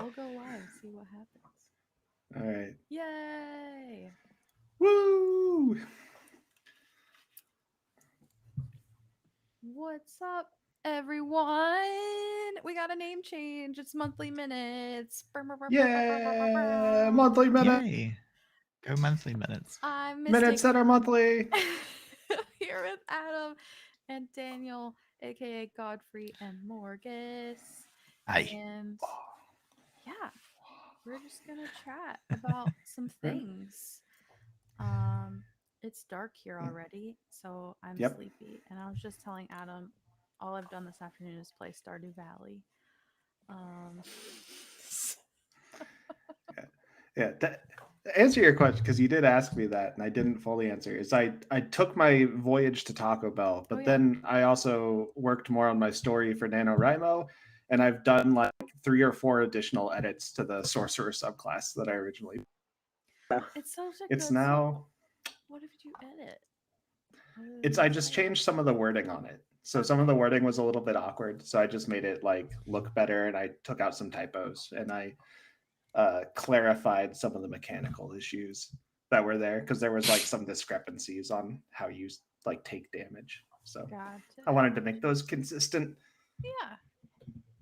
I'll go live, see what happens. All right. Yay! Woo! What's up, everyone? We got a name change. It's monthly minutes. Yeah, monthly minute. Yay. Go monthly minutes. I'm Minutes Mystic. that are monthly. Here with Adam and Daniel, aka Godfrey and Morgus. Aye. And yeah, we're just gonna chat about some things. Um, it's dark here already, so I'm Yep. sleepy. And I was just telling Adam, all I've done this afternoon is play Stardew Valley. Um, Yeah. To answer your question, because you did ask me that, and I didn't fully answer. Is I took my voyage to Taco Bell, Oh, but yeah. then I also worked more on my story for NaNoWriMo, and I've done like 3 or 4 additional edits to the sorcerer subclass that I originally. it's such a It's good. now. What did you edit? Other It's than I the just title? changed some of the wording on it. So some of Okay. the wording was a little bit awkward, so I just made it like look better, and I took out some typos, and I clarified some of the mechanical issues that were there because there was like some discrepancies on how you like take damage. So Gotcha. I wanted to make those consistent. Yeah.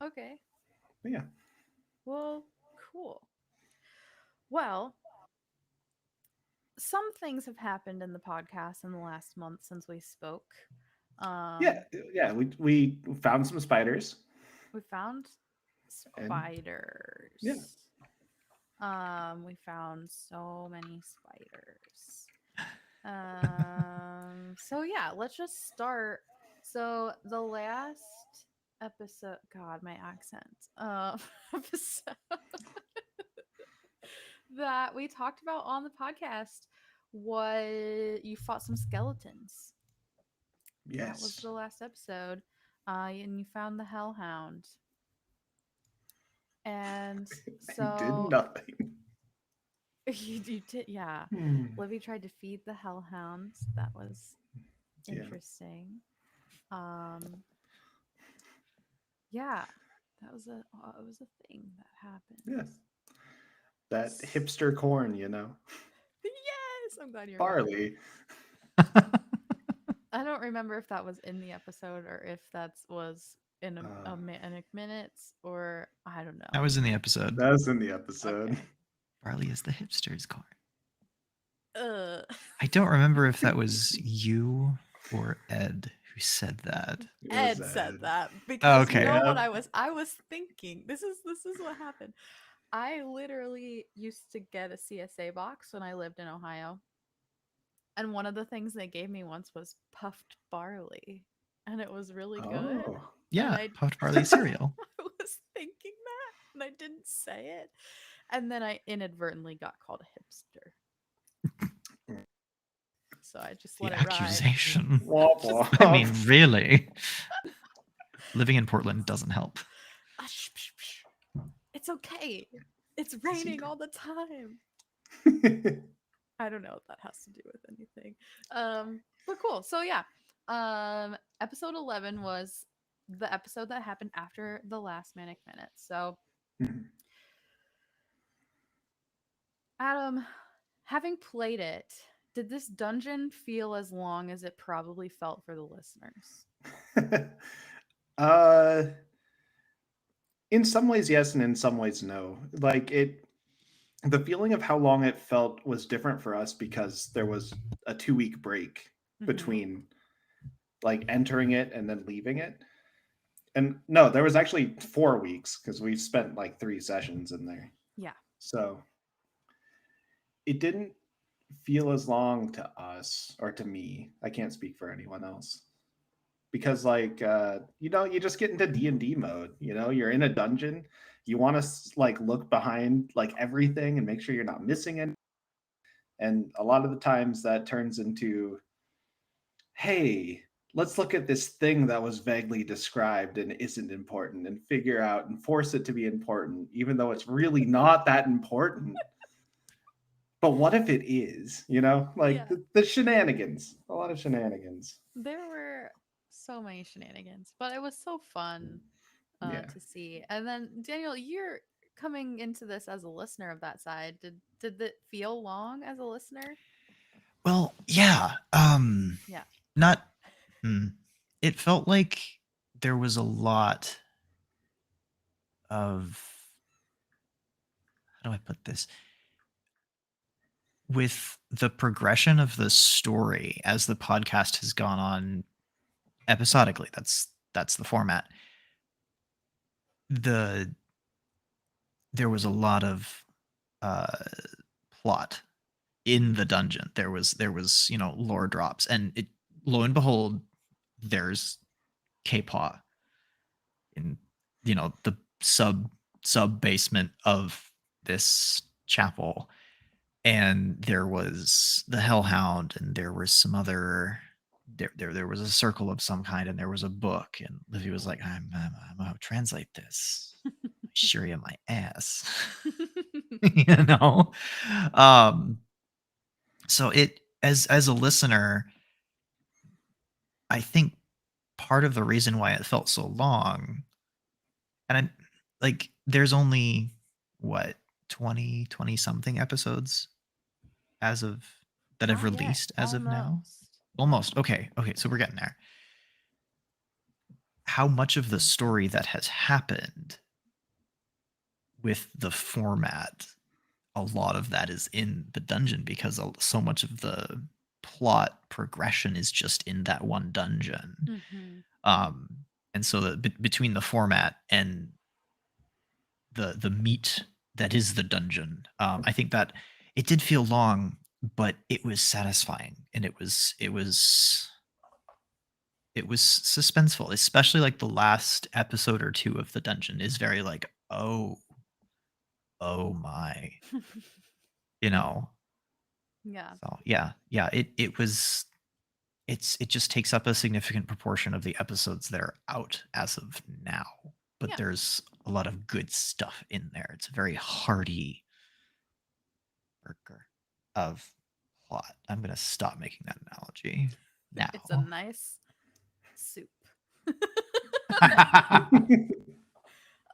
Okay. But yeah, Well, cool. Well, some things have happened in the podcast in the last month since we spoke. yeah, Um, yeah. We found some spiders, we found and yeah, spiders. We found so many spiders. So yeah, let's just start. So the last episode, God, my accent. Episode that we talked about on the podcast was you fought some skeletons. That was yes, the last episode. And you found the hellhound. And I did so nothing. you did, yeah. Hmm. Livy tried to feed the hellhounds. That was Yeah, interesting. Um, yeah, that was it was a thing that happened. yeah. That hipster corn, you know, Yes, I'm glad you remember. barley. I don't remember if that was in the episode or if that was in Uh, Manic Minutes or I don't That know. was in the episode. that was in the episode. Okay. Barley is the hipster's corn. Uh, I don't remember if that was you or Ed who said that. It was Ed said that Oh, because you okay. know what Yeah. I was thinking. This is what happened. I literally used to get a CSA box when I lived in Ohio. And one of the things they gave me once was puffed barley. And it was really good. Oh. And Yeah, I puffed barley cereal. I was thinking that and I didn't say it. And then I inadvertently got called a hipster. So I just The let it ride. accusation. Womp Just I mean, womp. really. Living in Portland doesn't help. It's okay. It's raining all the time. I don't know what that has to do with anything. But cool. So yeah. Episode 11 was the episode that happened after the last Manic Minute. So Adam, having played it, did this dungeon feel as long as it probably felt for the listeners? uh in some ways yes, and in some ways no. Like it, the feeling of how long it felt was different for us because there was a 2 week break Mm-hmm. between like entering it and then leaving it. And no, there was actually 4 weeks because we spent like 3 sessions in there. Yeah. So it didn't feel as long to us or to me. I can't speak for anyone else. Because like you know, you just get into D&D mode, you know, you're in a dungeon, you want to like look behind like everything and make sure you're not missing anything. And a lot of the times that turns into, hey, let's look at this thing that was vaguely described and isn't important and figure out and force it to be important, even though it's really not that important. But what if it is? You know, like Yeah. the shenanigans, a lot of shenanigans. There were so many shenanigans, but it was so fun Yeah. to see. And then Daniel, coming into this as a listener of that side, did it feel long as a listener? Well, yeah. Yeah. Not. Hmm. It felt like there was a lot of. How do I put this? With the progression of the story as the podcast has gone on episodically, that's the format. The There was a lot of uh plot in the dungeon. There was lore drops, and it lo and behold, there's K-paw in the sub basement of this chapel, and there was the Hellhound, and there was some other there was a circle of some kind, and there was a book, and Livy was like, I'm gonna translate this. I sure you my ass. you know um so it as a listener, I think part of the reason why it felt so long, and I like there's only what 20 something episodes as of that have Not yet. released as of now. Almost. Almost. Okay, so we're getting there. How much of the story that has happened with the format, a lot of that is in the dungeon, because so much of the plot progression is just in that one dungeon. Mm-hmm. um and so between the format and the meat that is the dungeon, I think that it did feel long, but it was satisfying, and it was suspenseful, especially like the last episode or two of the dungeon is very like, oh my, you know. Yeah. So yeah, it just takes up a significant proportion of the episodes that are out as of now, but Yeah. there's a lot of good stuff in there. It's a very hearty burger of plot. I'm gonna stop making that analogy now. It's a nice soup.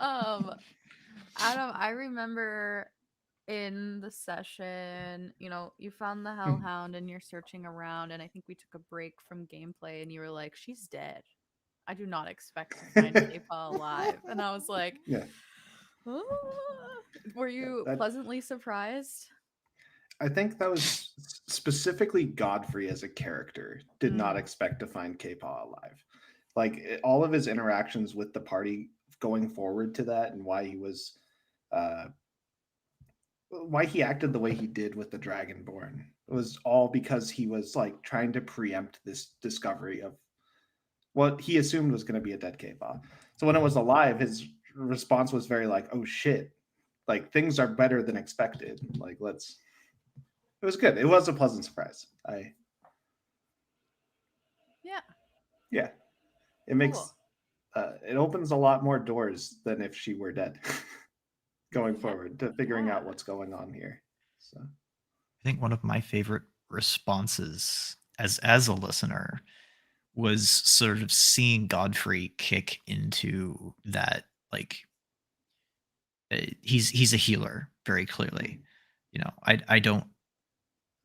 Adam, I remember in the session, you found the Hellhound and you're searching around, and I think we took a break from gameplay, and you were like, "She's dead. I do not expect to find K-Paw alive." And I was like, Yeah. "Ah." Were you That pleasantly surprised? I think that was specifically Godfrey as a character did not Mm. expect to find K-Paw alive. Like all of his interactions with the party going forward to that, and uh, why he acted the way he did with the Dragonborn, was all because he was like trying to preempt this discovery of what he assumed was going to be a dead K-Paw. So when it was alive, his response was very like, "Oh shit, like things are better than expected. Like let's." It was good. It was a pleasant surprise. Yeah, Yeah, it cool. makes it opens a lot more doors than if she were dead going Yeah, forward to figuring yeah. out what's going on here. So I think one of my favorite responses as a listener was sort of seeing Godfrey kick into that, like, he's a healer very clearly.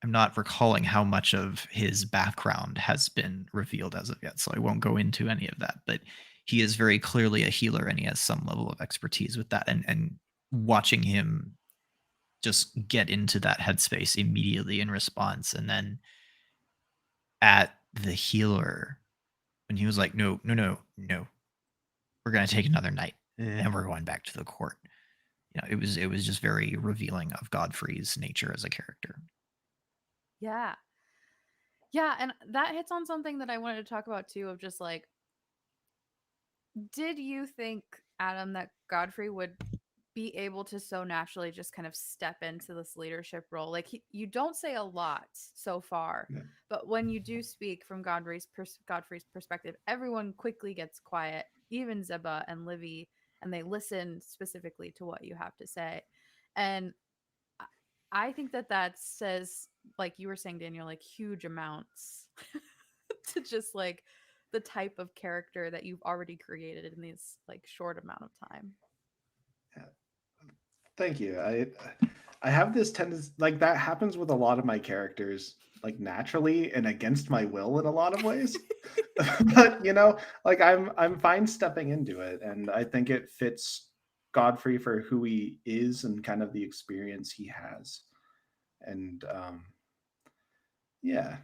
I'm not recalling how much of his background has been revealed as of yet, so I won't go into any of that, but he is very clearly a healer, and he has some level of expertise with that, and watching him just get into that headspace immediately in response, and then at the healer when he was like, no, no, no, no, we're going to take another night, then we're going back to the court. It was just very revealing of Godfrey's nature as a character. Yeah. Yeah, and that hits on something that I wanted to talk about too, of just like, did you think, Adam, that Godfrey would be able to so naturally just kind of step into this leadership role? Like, you don't say a lot so far, yeah. but when you do speak from Godfrey's perspective, everyone quickly gets quiet, even Zeba and Livy, and they listen specifically to what you have to say. And I I think that says, like you were saying, Daniel, like huge amounts to just like the type of character that you've already created in this like short amount of time. Yeah. Thank you. I have this tendency, like that happens with a lot of my characters, like naturally and against my will in a lot of ways. But like I'm fine stepping into it, and I think it fits Godfrey for who he is and kind of the experience he has. And yeah,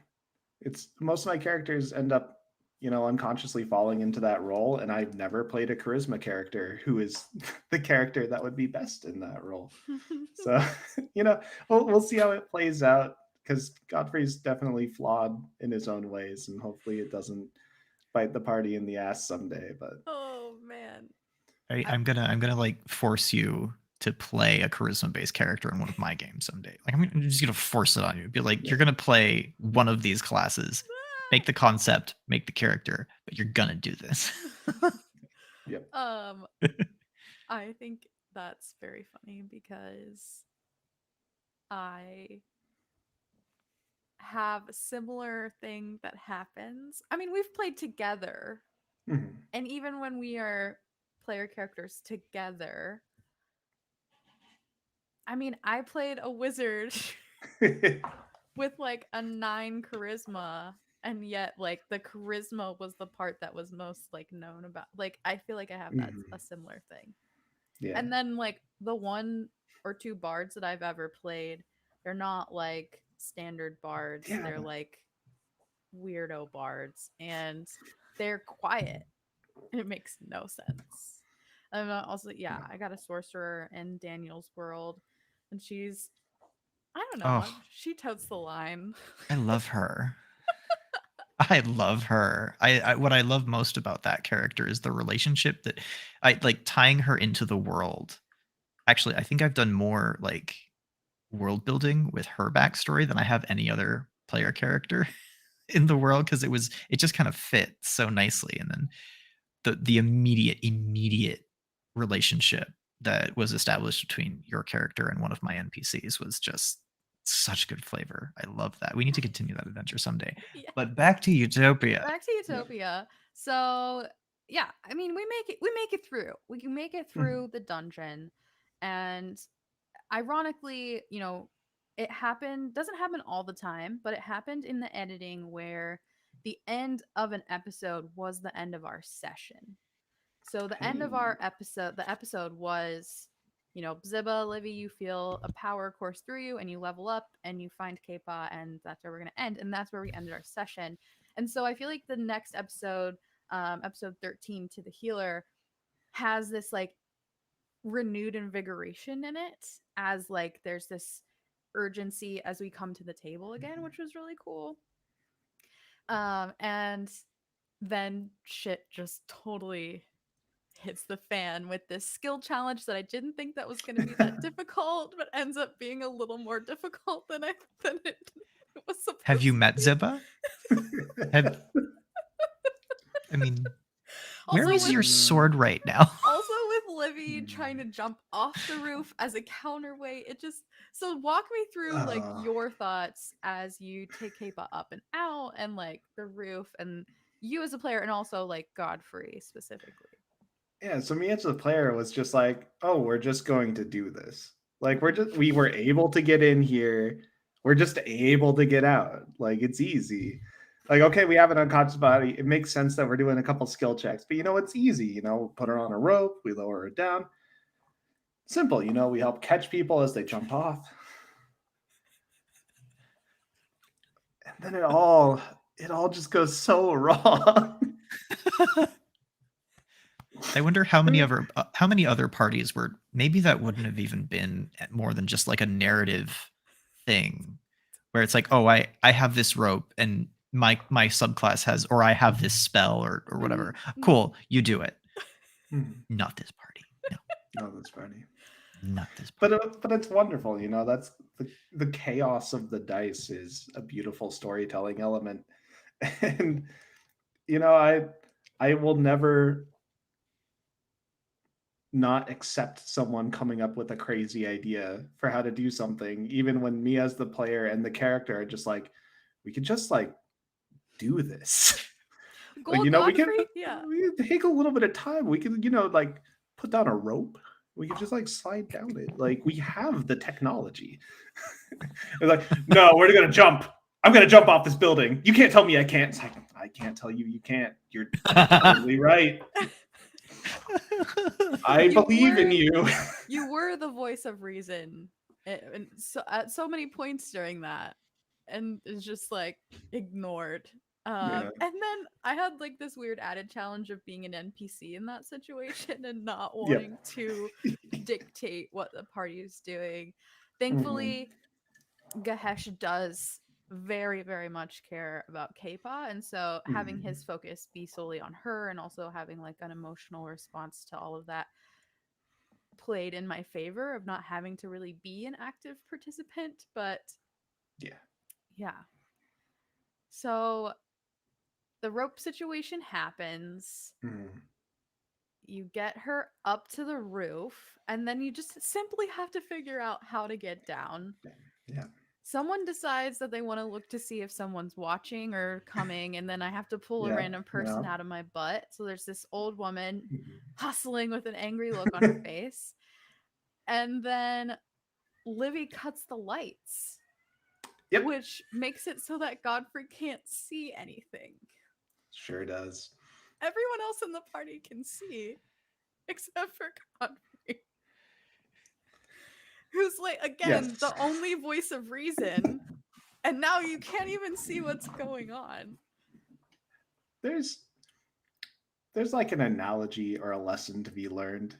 it's most of my characters end up unconsciously falling into that role, and I've never played a charisma character who is the character that would be best in that role. So we'll see how it plays out, because Godfrey's definitely flawed in his own ways, and hopefully it doesn't bite the party in the ass someday. But Oh man. I'm gonna like force you to play a charisma based character in one of my games someday. Like I'm just gonna force it on you. Be like, you're gonna play one of these classes, make the concept, make the character, but you're gonna do this. Yep. I think that's very funny because I have a similar thing that happens. I mean, we've played together, Mhm. and even when we are player characters together, I mean, I played a wizard with like a 9 charisma, and yet like the charisma was the part that was most like known about. Like I feel like I have that Mhm. a similar thing. Yeah. And then like the 1 or 2 bards that I've ever played, they're not like standard bards. Yeah. They're like weirdo bards, and they're quiet. It makes no sense. And also, yeah, I got a sorcerer in Daniel's world, and she's, I don't know, Oh, she totes the line. I love her. I love her. I what I love most about that character is the relationship that I like tying her into the world. Actually, I think I've done more like world building with her backstory than I have any other player character in the world, because it just kind of fit so nicely. And then the immediate relationship that was established between your character and one of my NPCs was just such good flavor. I love that. We need to continue that adventure someday. Yeah. But back to Utopia. Back to Utopia. So yeah, I mean, we make it through. We can make it through the dungeon, and ironically, it doesn't happen all the time, but it happened in the editing where the end of an episode was the end of our session. So the end of our episode, the episode was, Bzibba, Livy, you feel a power course through you, and you level up, and you find Kapa, and that's where we're gonna end, and that's where we ended our session. And so I feel like the next episode, episode 13, to the healer, has this like renewed invigoration in it, as like there's this urgency as we come to the table again, which was really cool. And then shit just totally hits the fan with this skill challenge that I didn't think that was going to be that difficult, but ends up being a little more difficult than it was supposed. Have you to met be. Ziba? I mean, where Also is with- your sword right now? Also with Livy trying to jump off the roof as a counterweight, so walk me through like your thoughts as you take Kapa up and out, and like the roof, and you as a player, and also like Godfrey specifically. Yeah, so me as a player was just like, oh, we're just going to do this. Like we were able to get in here. We're just able to get out. Like it's easy. Like, okay, we have an unconscious body. It makes sense that we're doing a couple skill checks, but it's easy. Put her on a rope, we lower her down. Simple, we help catch people as they jump off. And then it all just goes so wrong. I wonder how many other parties were, maybe that wouldn't have even been more than just like a narrative thing where it's like, oh, I have this rope and my subclass has, or I have this spell or whatever. Cool, you do it. Not this party. No. Not this party. Not this party. But it's wonderful, that's the chaos of the dice is a beautiful storytelling element. And I will never not accept someone coming up with a crazy idea for how to do something, even when me as the player and the character are just like, we could just like do this. Gold we can Godfrey? Yeah. we take a little bit of time. We can like put down a rope We could just like slide down it. Like we have the technology. They're like, no, we're gonna jump. I'm gonna jump off this building. You can't tell me I can't. It's like, I can't tell you can't. You're totally right. I You believe in were- you. You were the voice of reason, and so at so many points during that, and it's just like ignored. Yeah. And then I had like this weird added challenge of being an NPC in that situation and not Yep. wanting to dictate what the party is doing. Thankfully, Gahesh does very, very much care about K-pop, and so having his focus be solely on her and also having like an emotional response to all of that played in my favor of not having to really be an active participant. But yeah. So the rope situation happens. You get her up to the roof, and then you just simply have to figure out how to get down. Yeah. Someone decides that they want to look to see if someone's watching or coming, and then I have to pull a Yeah, random person yeah. out of my butt. So there's this old woman hustling with an angry look on her face. And then Livy cuts the lights, Yep. which makes it so that Godfrey can't see anything. Sure does. Everyone else in the party can see, except for Godfrey, who's like, again, Yes. the only voice of reason, and now you can't even see what's going on. There's like an analogy or a lesson to be learned.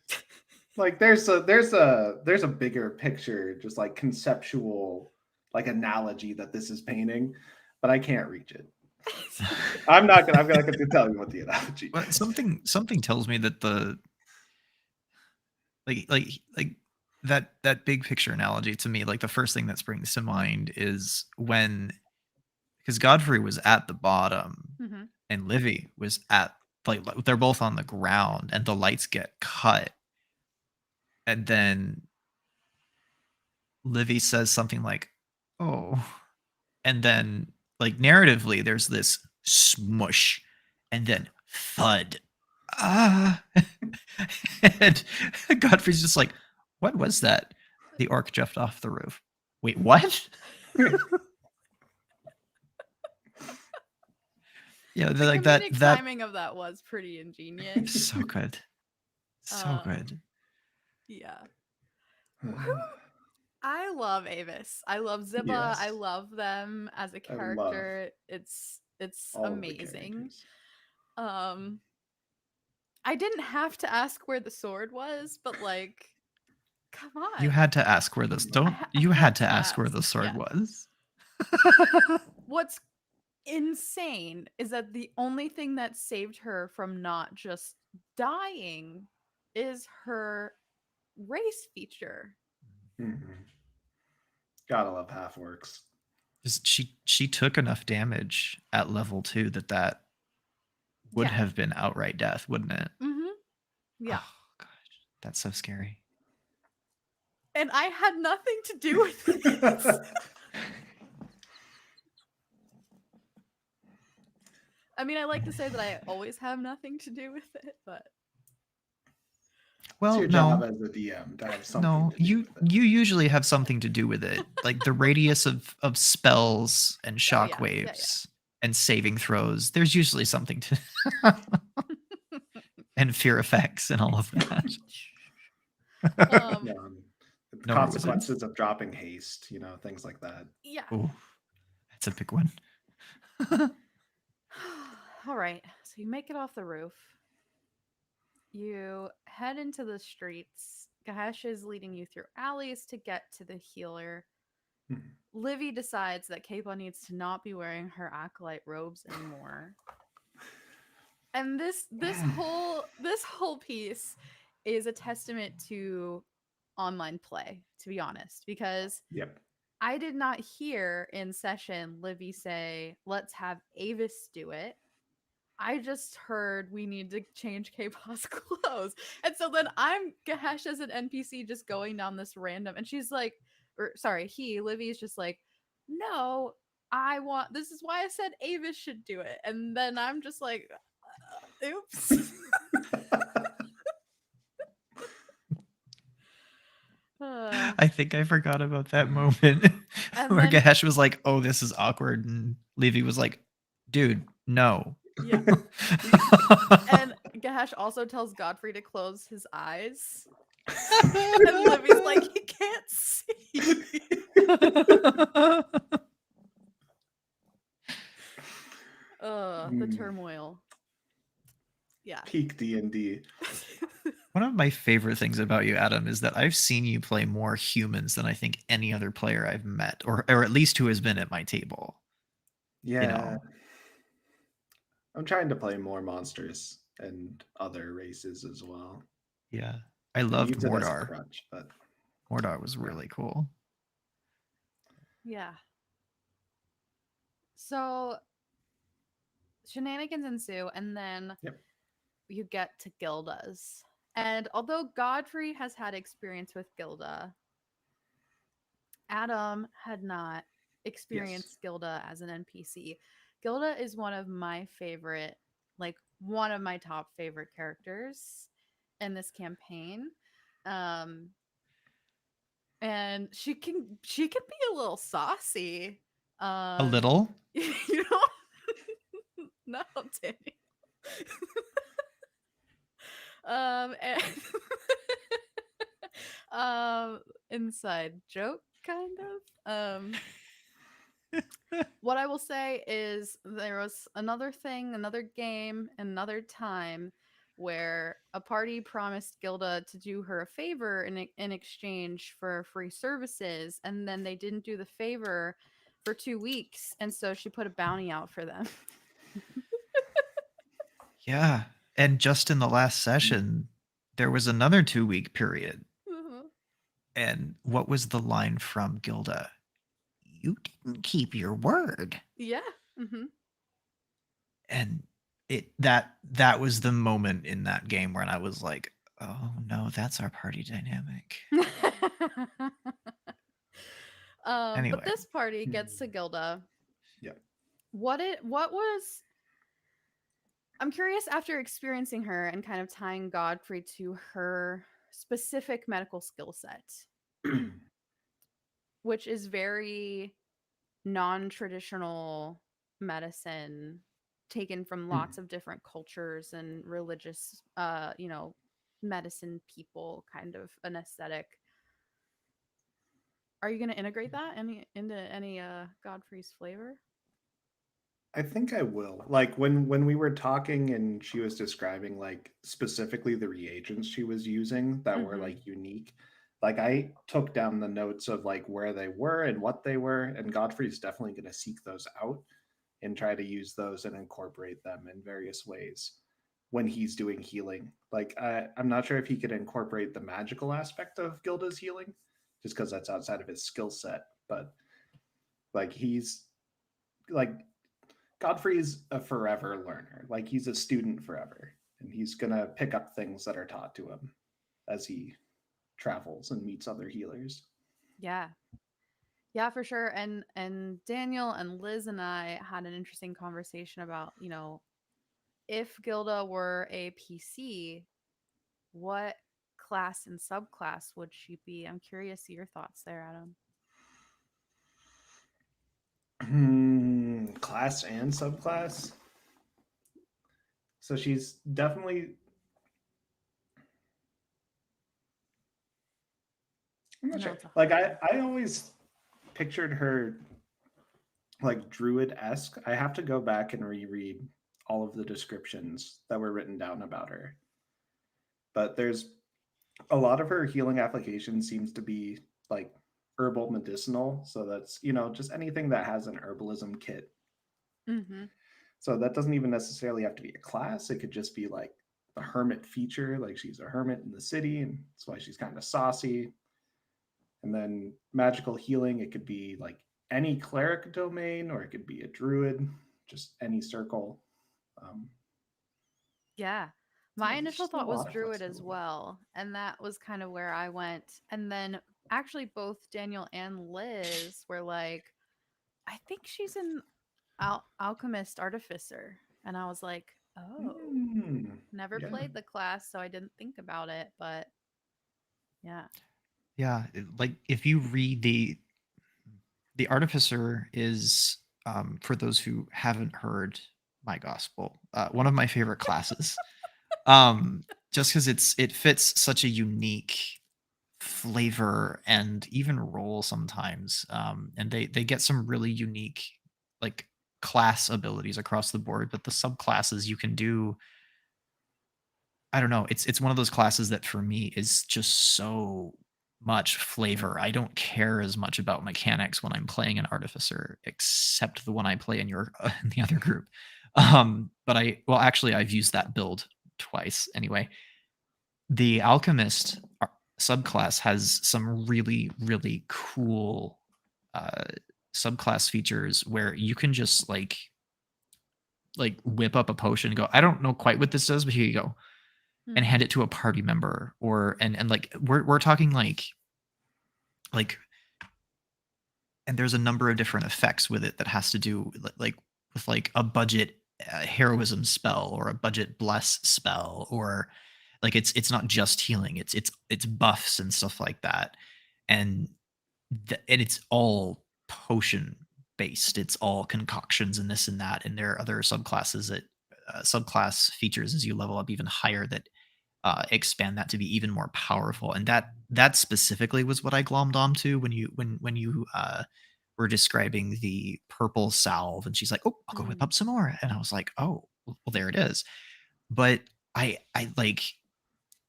Like there's a bigger picture, just like conceptual like analogy that this is painting, but I can't reach it. I'm not gonna tell you what the analogy Well, is. something tells me that the like that big picture analogy to me, like the first thing that springs to mind is when, because Godfrey was at the bottom Mhm. and Livy was at, like they're both on the ground and the lights get cut, and then Livy says something like, "Oh," and then like narratively there's this smush and then thud. Ah. And Godfrey's just like, "What was that?" The orc jumped off the roof. Wait, what? Yeah, The like comedic that timing of that was pretty ingenious. so good. So good. Yeah. I love Avis. I love Ziba. Yes. I love them as a I love character. It's all of the amazing. characters. I didn't have to ask where the sword was, but like, come on. You had to ask where this you had to ask where the sword was. What's insane is that the only thing that saved her from not just dying is her race feature. Gotta love half works. She took enough damage at level 2 that would Yeah. have been outright death, wouldn't it? Yeah. Oh, gosh, that's so scary. And I had nothing to do with it. I mean, I like to say that I always have nothing to do with it, but Well, it's your job as a DM to have something. No, to do you with it. you usually have something to do with it, like the radius of spells and Oh, shock yeah, waves and saving throws. There's usually something to and fear effects and all of that. The No consequences of dropping haste, things like that. Yeah. Oh, that's a big one. All right. So you make it off the roof. You head into the streets. Gahesh is leading you through alleys to get to the healer. Livy decides that Kaiba needs to not be wearing her acolyte robes anymore. And this whole piece is a testament to online play, to be honest, because I did not hear in session Livy say, "Let's have Avis do it." I just heard we need to change K-pop's clothes. And so then I'm Gahesh as an NPC just going down this random, and she's like, Livy is just like, "No, this is why I said Avis should do it." And then I'm just like, oops. Uh, I think I forgot about that moment and where then Gash was like, "Oh, this is awkward," and Levy was like, "Dude, no." yeah, and Gash also tells Godfrey to close his eyes, and Livy's like, he can't see. The Mm, turmoil. Yeah. peak D&D. One of my favorite things about you, Adam, is that I've seen you play more humans than I think any other player I've met, or at least who has been at my table. You Yeah, know, I'm trying to play more monsters and other races as well. yeah. I I loved use it as a Mordar. crutch, but Mordar was yeah. really cool. Yeah. So shenanigans ensue, and then Yep. you get to Gilda's. And although Godfrey has had experience with Gilda, Adam had not Yes. experienced Gilda as an NPC. Gilda is one of my favorite, like one of my top favorite characters in this campaign. Um and she can be a little saucy. A Um little. you know no, Danny. And inside joke kind of. What I will say is there was another game, another time where a party promised Gilda to do her a favor in exchange for free services, and then they didn't do the favor for 2 weeks, and so she put a bounty out for them. Yeah. And just in the last session, there was another 2-week period. Mhm. And what was the line from Gilda? You didn't keep your word. Yeah. Hmm. And that was the moment in that game when I was like, oh no, that's our party dynamic. But Anyway, this party gets to Gilda. Yeah. What was I'm curious after experiencing her and kind of tying Godfrey to her specific medical skill set, which is very non-traditional medicine taken from lots of different cultures and religious medicine people, kind of an aesthetic. Are you going to integrate that into any Godfrey's flavor? I think I will. Like when we were talking and she was describing like specifically the reagents she was using that were Mm-hmm. like unique. Like I took down the notes of like where they were and what they were, and Godfrey's definitely going to seek those out and try to use those and incorporate them in various ways when he's doing healing. Like I'm not sure if he could incorporate the magical aspect of Gilda's healing, just because that's outside of his skill set. But like he's like Godfrey's a forever learner. Like he's a student forever, and he's gonna pick up things that are taught to him as he travels and meets other healers. Yeah. Yeah, for sure. And Daniel and Liz and I had an interesting conversation about, if Gilda were a PC, what class and subclass would she be? I'm curious your thoughts there, Adam. Class and subclass. So she's definitely. I'm I not know sure. it's a hard Like one. I always pictured her like druid esque. I have to go back and reread all of the descriptions that were written down about her. But there's a lot of her healing application seems to be like herbal medicinal. So that's, just anything that has an herbalism kit. Mm-hmm. So that doesn't even necessarily have to be a class. It could just be like the hermit feature, like she's a hermit in the city, and that's why she's kind of saucy. And then magical healing, it could be like any cleric domain, or it could be a druid, just any circle. Um, Yeah. My yeah, there's initial just a thought was lot of Druid as flexibility. well. And that was kind of where I went. And then actually both Daniel and Liz were like, I think she's an alchemist artificer. And I was like, oh, never Yeah. played the class, so I didn't think about it. But yeah. Yeah, like if you read the artificer is for those who haven't heard my gospel, one of my favorite classes. Just because it fits such a unique flavor and even role sometimes. And they get some really unique like class abilities across the board, but the subclasses you can do, I don't know. It's one of those classes that for me is just so much flavor. I don't care as much about mechanics when I'm playing an artificer, except the one I play in your in the other group. But well, actually, I've used that build twice anyway. The alchemist subclass has some really really cool uh, subclass features where you can just like whip up a potion and go, I don't know quite what this does, but here you go, and Hmm. hand it to a party member, or and like we're talking like and there's a number of different effects with it that has to do like with like a budget heroism spell or a budget bless spell, or like it's not just healing, it's buffs and stuff like that. And and it's all potion based, it's all concoctions and this and that, and there are other subclasses that subclass features as you level up even higher that expand that to be even more powerful. And that specifically was what I glommed onto when you were describing the purple salve, and she's like, "Oh, I'll go whip Mm. up some more," and I was like, "Oh, well, there it is." But I like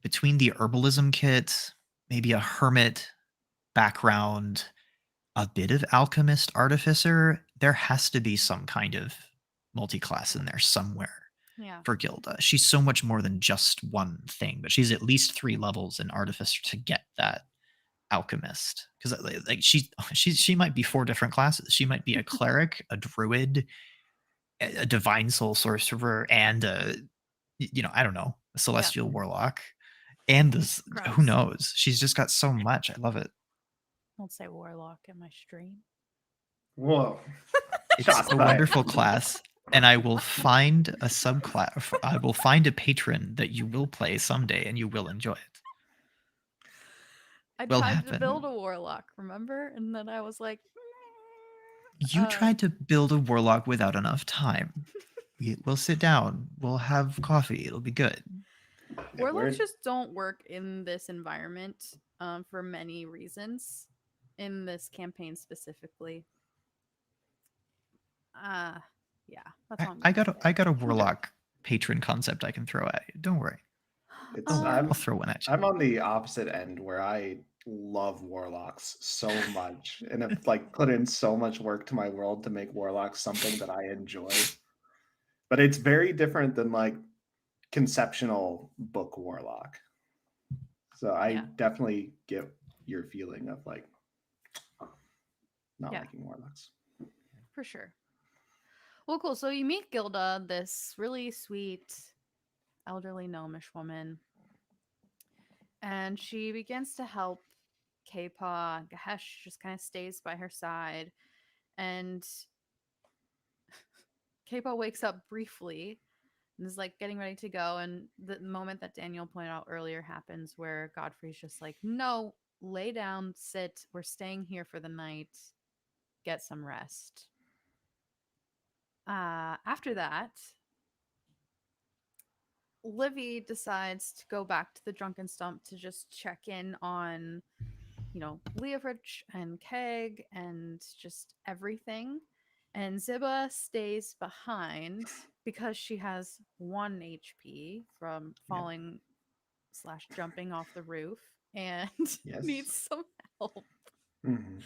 between the herbalism kit, maybe a hermit background, a bit of alchemist artificer, there has to be some kind of multi-class in there somewhere Yeah. for Gilda. She's so much more than just one thing, but she's at least 3 levels in artificer to get that alchemist. Because like she might be 4 different classes. She might be a cleric, a druid, a divine soul sorcerer, and I don't know, a celestial warlock. And this, who Gross. knows? She's just got so much. I love it. Won't say warlock in my stream. Whoa. It's Shots a fired. wonderful class, and I will find a subclass. I will find a patron that you will play someday, and you will enjoy it. I Will tried to happen. build a warlock, remember? And then I was like, You tried to build a warlock without enough time. We'll sit down. We'll have coffee. It'll be good. warlocks just don't work in this environment for many reasons. In this campaign specifically. Yeah, that's all I'm I gonna got a, say. I got a warlock patron concept I can throw at you. Don't worry. It's I'll throw one at you. I'm on the opposite end where I love warlocks so much and have like put in so much work to my world to make warlocks something that I enjoy. But it's very different than like conceptual book warlock. So I Yeah. definitely get your feeling of like not Yeah. liking warlocks. For sure. Well, cool. So you meet Gilda, this really sweet, elderly gnomish woman, and she begins to help K-Paw. Gahesh just kind of stays by her side, and K-Paw wakes up briefly and is like getting ready to go. And the moment that Daniel pointed out earlier happens where Godfrey's just like, no, lay down, sit. We're staying here for the night. Get some rest. After that, Livy decides to go back to the Drunken Stump to just check in on, Leofrich and Keg and just everything. And Ziba stays behind because she has 1 HP from falling / jumping off the roof and Yes. needs some help. Mm-hmm.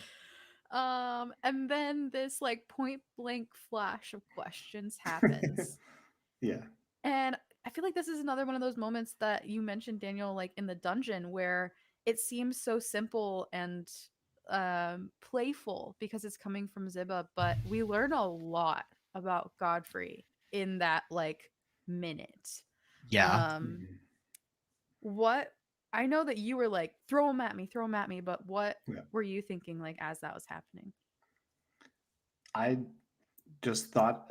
And then this like point blank flash of questions happens. Yeah. And I feel like this is another one of those moments that you mentioned, Daniel, like in the dungeon where it seems so simple and playful because it's coming from Ziba, but we learn a lot about Godfrey in that like minute. Yeah. Mm-hmm. What I know that you were like, throw him at me, but what Yeah. were you thinking like as that was happening? I just thought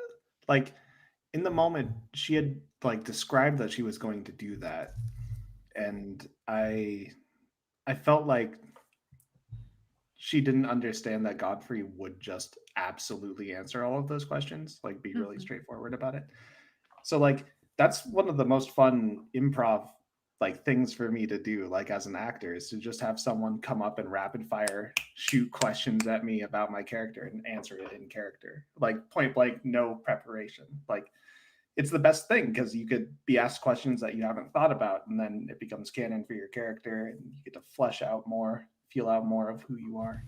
like in the moment she had like described that she was going to do that, and I felt like she didn't understand that Godfrey would just absolutely answer all of those questions, like be really Mhm. straightforward about it. So like that's one of the most fun improv like things for me to do, like as an actor, is to just have someone come up and rapid fire shoot questions at me about my character and answer it in character, like point blank, no preparation. Like it's the best thing because you could be asked questions that you haven't thought about, and then it becomes canon for your character, and you get to flesh out more, feel out more of who you are.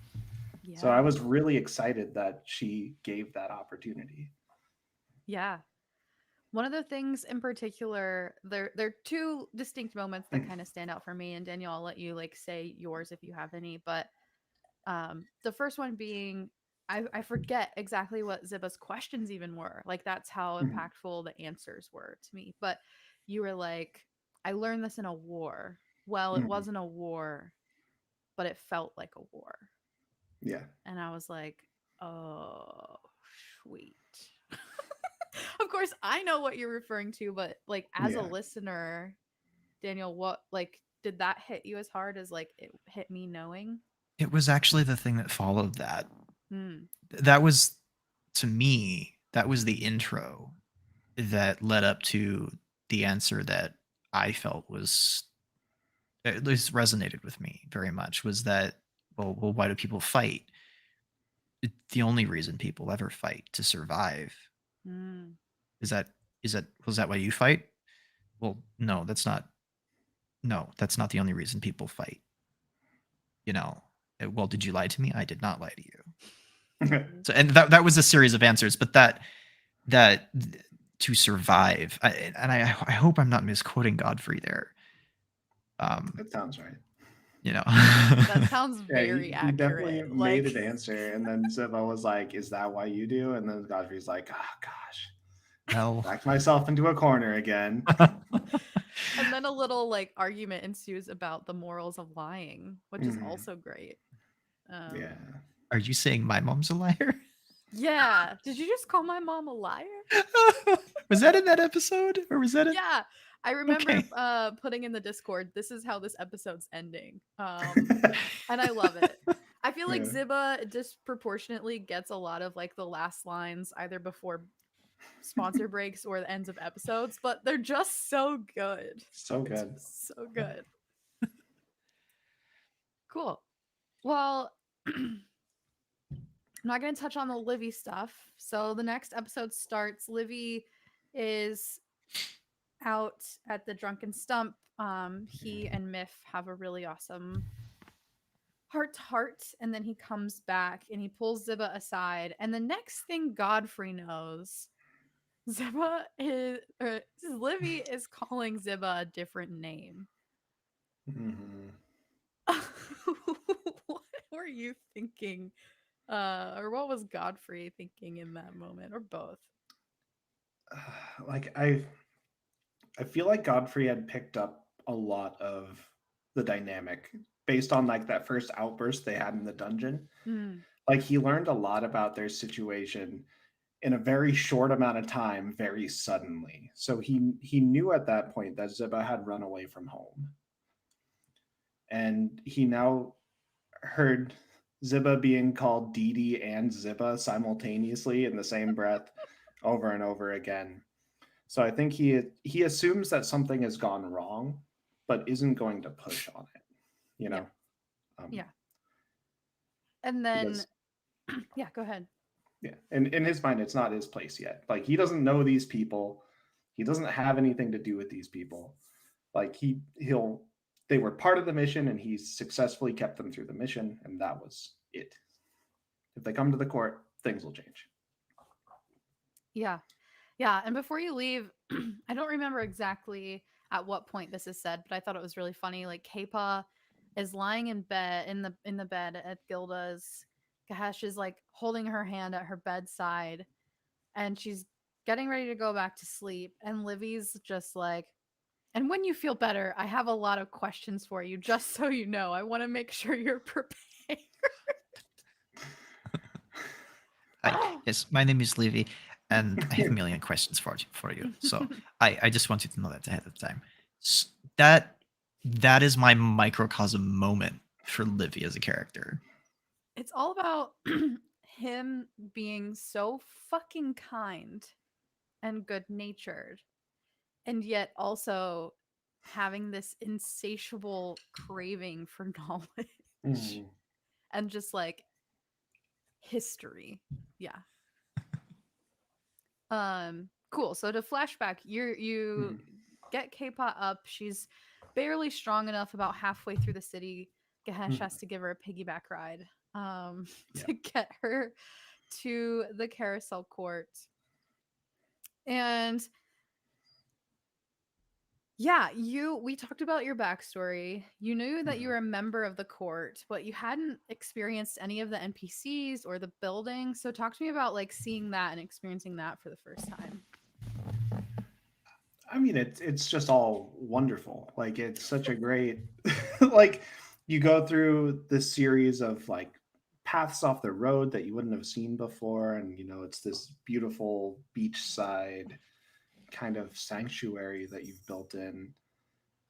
So I Yeah. was really excited that she gave that opportunity. Yeah. One of the things in particular, there are two distinct moments that kind of stand out for me. And Daniel, I'll let you like say yours if you have any. But the first one being, I forget exactly what Ziba's questions even were. Like that's how Mhm. impactful the answers were to me. But you were like, I learned this in a war. Well, it Mhm. wasn't a war, but it felt like a war. Yeah. And I was like, oh, sweet. Of course, I know what you're referring to, but like as a Yeah. listener, Daniel, what like did that hit you as hard as like it hit me knowing? It was actually the thing that followed that. Hmm. That was, to me, that was the intro that led up to the answer that I felt was, at least resonated with me very much, was that, well, why do people fight? The only reason people ever fight to survive. Hmm. Is that was that why you fight? Well, no, that's not the only reason people fight. You know, well, did you lie to me? I did not lie to you. Mhm. So, and that was a series of answers, but that to survive, I hope I'm not misquoting Godfrey there. That sounds right. You know, That sounds Yeah, very he definitely accurate. made Like an answer, and then Ziva was like, "Is that why you do?" And then Godfrey's like, "Oh gosh, well, backed myself into a corner again." and then a little like argument ensues about the morals of lying, which is Mhm. also great. Yeah. are you saying my mom's a liar? Yeah. Did you just call my mom a liar? Was that in that episode, or was that it? Yeah. I remember Okay. putting in the Discord, this is how this episode's ending. And I love it. I feel like Yeah. Ziba disproportionately gets a lot of like the last lines either before sponsor breaks or the ends of episodes, but they're just so good. So It's good. just so good. Cool. Well, I'm not going to touch on the Livy stuff. So the next episode starts. Livy is out at the Drunken Stump. He and Miff have a really awesome heart to heart, and then he comes back and he pulls Ziba aside. And the next thing Godfrey knows, Ziba is Livy is calling Ziba a different name. Mhm. What were you thinking? Or what was Godfrey thinking in that moment, or both? Like I feel like Godfrey had picked up a lot of the dynamic based on like that first outburst they had in the dungeon. Hmm. Like he learned a lot about their situation in a very short amount of time, very suddenly. So he knew at that point that Ziba had run away from home. And he now heard Ziba being called Dee Dee and Ziba simultaneously in the same breath over and over again. So I think he assumes that something has gone wrong, but isn't going to push on it. You Yeah. know, um, Yeah. And then, because yeah, go ahead. yeah, and in his mind, it's not his place yet. Like he doesn't know these people, he doesn't have anything to do with these people. Like he'll they were part of the mission, and he successfully kept them through the mission, and that was it. If they come to the court, things will change. Yeah. Yeah. And before you leave, I don't remember exactly at what point this is said, but I thought it was really funny. Like Kapa is lying in bed in the bed at Gilda's. Gahesh is like holding her hand at her bedside and she's getting ready to go back to sleep. And Livy's just like, and when you feel better, I have a lot of questions for you, just so you know. I want to make sure you're prepared. Hi, yes, my name is Livy, and I have a million questions for you. So I just want you to know that ahead of time. That is my microcosm moment for Livy as a character. It's all about him being so fucking kind and good natured, and yet also having this insatiable craving for knowledge Mhm. and just like history. Yeah. Cool. So to flashback, you get K-pop up. She's barely strong enough. About halfway through the city, Ganesh has to give her a piggyback ride Yeah. to get her to the carousel court. And yeah, we talked about your backstory. You knew that you were a member of the court, but you hadn't experienced any of the NPCs or the building. So talk to me about like seeing that and experiencing that for the first time. I mean, it's just all wonderful. Like it's such a great like you go through this series of like paths off the road that you wouldn't have seen before, and it's this beautiful beachside kind of sanctuary that you've built in,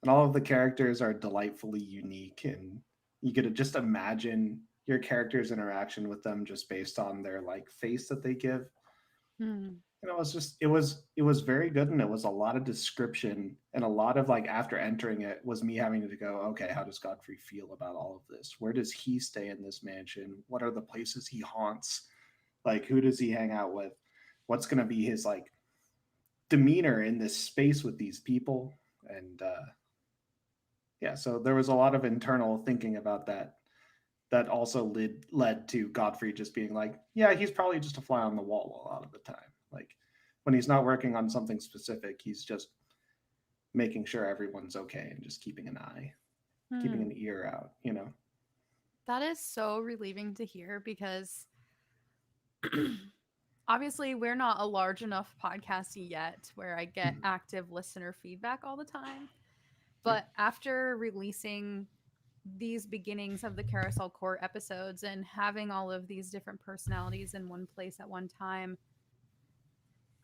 and all of the characters are delightfully unique, and you get to just imagine your character's interaction with them just based on their like face that they give. And it was very good, and it was a lot of description, and a lot of like after entering it was me having to go, okay, how does Godfrey feel about all of this? Where does he stay in this mansion? What are the places he haunts? Like, who does he hang out with? What's going to be his like demeanor in this space with these people? And yeah, so there was a lot of internal thinking about that also led to Godfrey just being like, yeah, he's probably just a fly on the wall a lot of the time. Like when he's not working on something specific, he's just making sure everyone's okay and just keeping an eye, keeping an ear out. That is so relieving to hear because obviously we're not a large enough podcast yet where I get active listener feedback all the time. But after releasing these beginnings of the Carousel Court episodes and having all of these different personalities in one place at one time,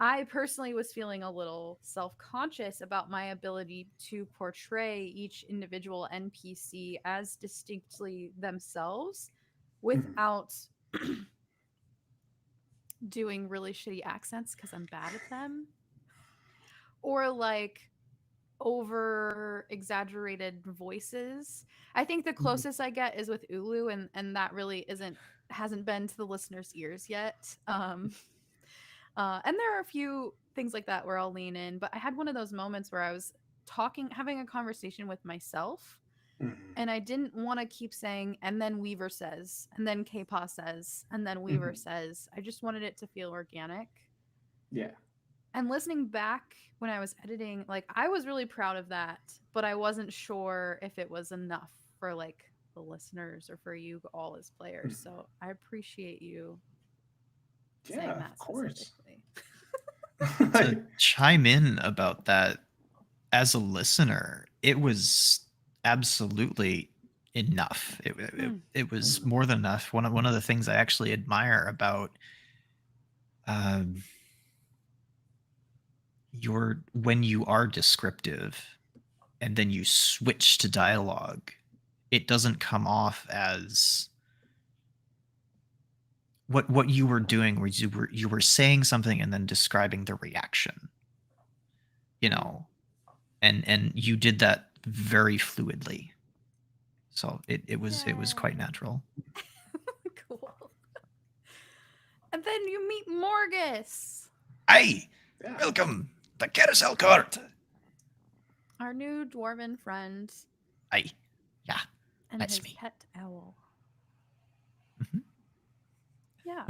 I personally was feeling a little self-conscious about my ability to portray each individual NPC as distinctly themselves without doing really shitty accents because I'm bad at them, or like over exaggerated voices. I think the closest I get is with Ulu, and that really hasn't been to the listeners' ears yet. And there are a few things like that where I'll lean in, but I had one of those moments where I was having a conversation with myself, and I didn't want to keep saying, and then Weaver says, and then K-pop says, and then Weaver says. I just wanted it to feel organic. Yeah. And listening back when I was editing, like I was really proud of that, but I wasn't sure if it was enough for like the listeners or for you all as players. So I appreciate you saying Yeah, that of course. specifically. To chime in about that, as a listener, it was absolutely enough. It was more than enough. One of the things I actually admire about when you are descriptive and then you switch to dialogue, it doesn't come off as what you were doing, where you were saying something and then describing the reaction, and you did that very fluidly. So it was quite natural. Cool. And then you meet Morgus. Hi, welcome to Carousel Court. Our new dwarven friend. Hi, yeah, and that's his me. pet owl. Mhm. Yeah.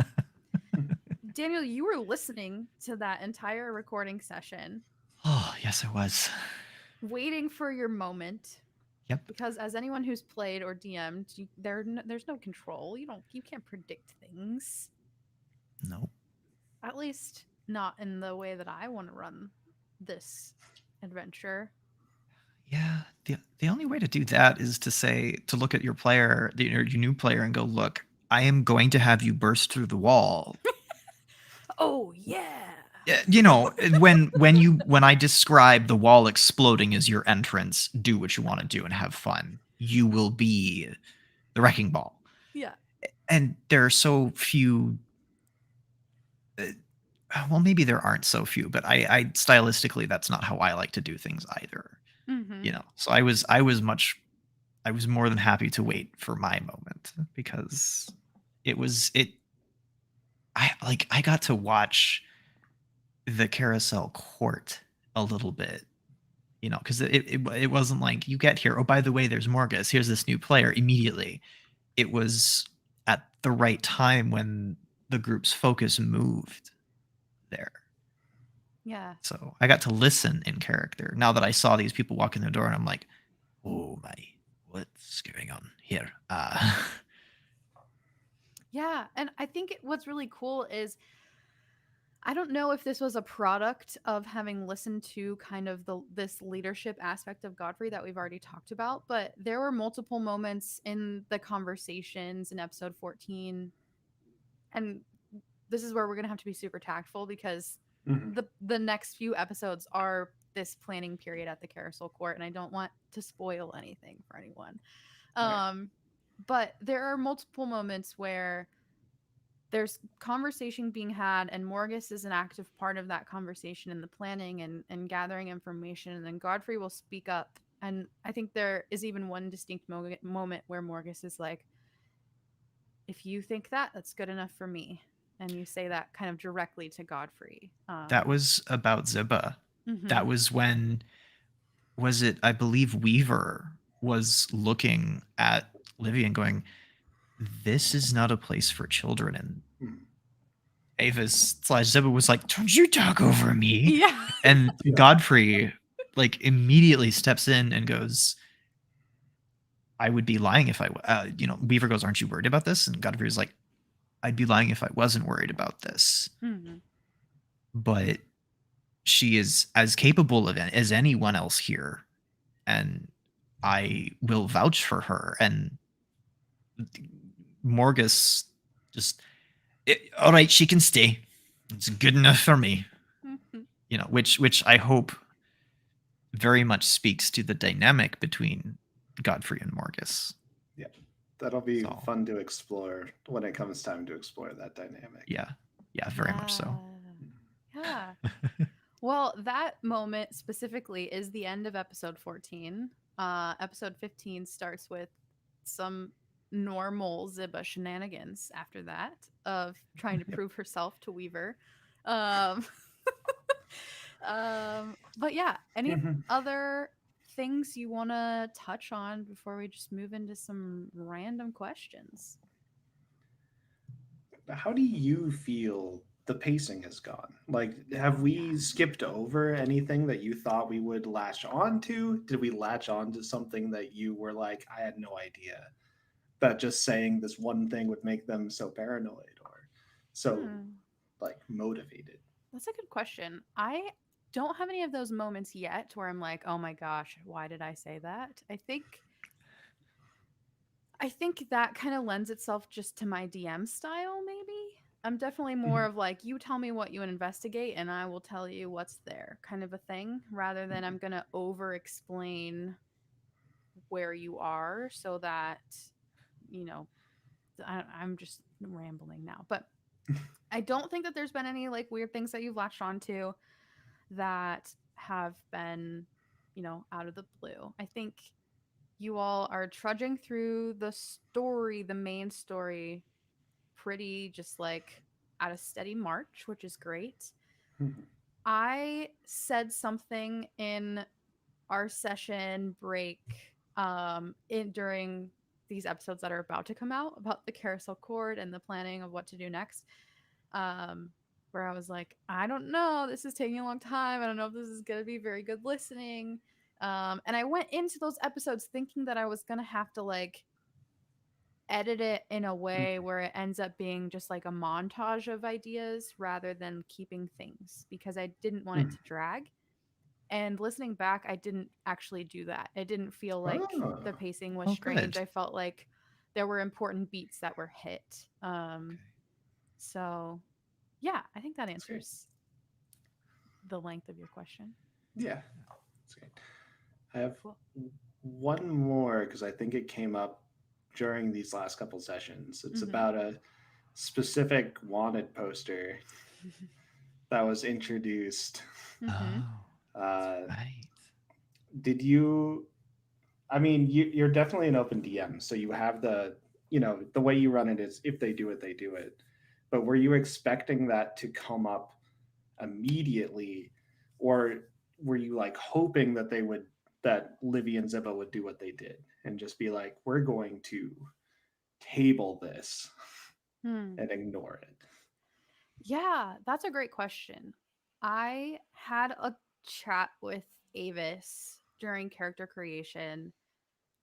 Daniel, you were listening to that entire recording session. Oh, yes, I was. Waiting for your moment. Yep. Because as anyone who's played or DM'd, there's no control. You can't predict things. No. At least not in the way that I want to run this adventure. Yeah, the only way to do that is to look at your player, your new player, and go, look, I am going to have you burst through the wall. Oh yeah. When I describe the wall exploding as your entrance, do what you want to do and have fun. You will be the wrecking ball. Yeah. and there are so few. uh, Well, maybe there aren't so few, but I stylistically, that's not how I like to do things either. Mm-hmm. So I was more than happy to wait for my moment because it I got to watch the carousel court a little bit, because it wasn't like you get here, oh, by the way, there's Morgus, here's this new player immediately. It was at the right time when the group's focus moved there. Yeah. So I got to listen in character. Now that I saw these people walk in the door, and I'm like, oh my, what's going on here? Yeah, and I think what's really cool is I don't know if this was a product of having listened to kind of this leadership aspect of Godfrey that we've already talked about, but there were multiple moments in the conversations in episode 14, and this is where we're going to have to be super tactful because Mhm. the next few episodes are this planning period at the carousel court, and I don't want to spoil anything for anyone. Right. But there are multiple moments where there's conversation being had, and Morgus is an active part of that conversation in the planning and gathering information, and then Godfrey will speak up. And I think there is even one distinct moment where Morgus is like, if you think that, that's good enough for me. And you say that kind of directly to Godfrey. That was about Ziba. That Mhm. was when, was it, I believe Weaver was looking at Livy and going, this is not a place for children. And Mhm. Avis / Ziba was like, don't you talk over me. Yeah. And Yeah. Godfrey like immediately steps in and goes, I would be lying if Weaver goes, aren't you worried about this? And Godfrey was like, I'd be lying if I wasn't worried about this. Mhm. But she is as capable of as anyone else here, and I will vouch for her. And Morgus just, all right, she can stay. It's good enough for me. Mhm. Which I hope very much speaks to the dynamic between Godfrey and Morgus. Yeah. That'll be So, fun to explore when it comes time to explore that dynamic. yeah, very much so. Yeah. Well, that moment specifically is the end of episode 14. Episode 15 starts with some normal Ziba shenanigans after that of trying to Yep. prove herself to Weaver. Um, but yeah, any Mhm. other things you want to touch on before we just move into some random questions? How do you feel the pacing has gone? Like, have we skipped over anything that you thought we would latch on to? Did we latch on to something that you were like, I had no idea that just saying this one thing would make them so paranoid or so Hmm. like motivated? That's a good question. I don't have any of those moments yet where I'm like, "Oh my gosh, why did I say that?" I think that kind of lends itself just to my DM style maybe. I'm definitely more Mhm. of like you tell me what you investigate and I will tell you what's there kind of a thing rather than I'm going to over explain where you are so that you know I'm just rambling now. But I don't think that there's been any like weird things that you've latched onto that have been, out of the blue. I think you all are trudging through the story, the main story, pretty just like at a steady march, which is great. Mhm. I said something in our session break in during these episodes that are about to come out about the carousel cord and the planning of what to do next. um, where I was like, I don't know, this is taking a long time. I don't know if this is going to be very good listening. And I went into those episodes thinking that I was going to have to like edit it in a way Mhm. where it ends up being just like a montage of ideas rather than keeping things because I didn't want it Mhm. to drag. And listening back, I didn't actually do that. It didn't feel like the Oh, pacing was Oh, strange. good. I felt like there were important beats that were hit. Okay. So yeah, I think that that's great. answers the length of your question. Yeah, that's great. I have Cool. one more because I think it came up during these last couple sessions. It's Mhm. about a specific wanted poster that was introduced. Mhm. Oh, Uh, right. did you? I mean, you're definitely an open DM, so you have the way you run it is if they do it, they do it. But were you expecting that to come up immediately, or were you like hoping that that Livy and Ziba would do what they did and just be like, we're going to table this Hmm. and ignore it? Yeah, that's a great question. I had a chat with Avis during character creation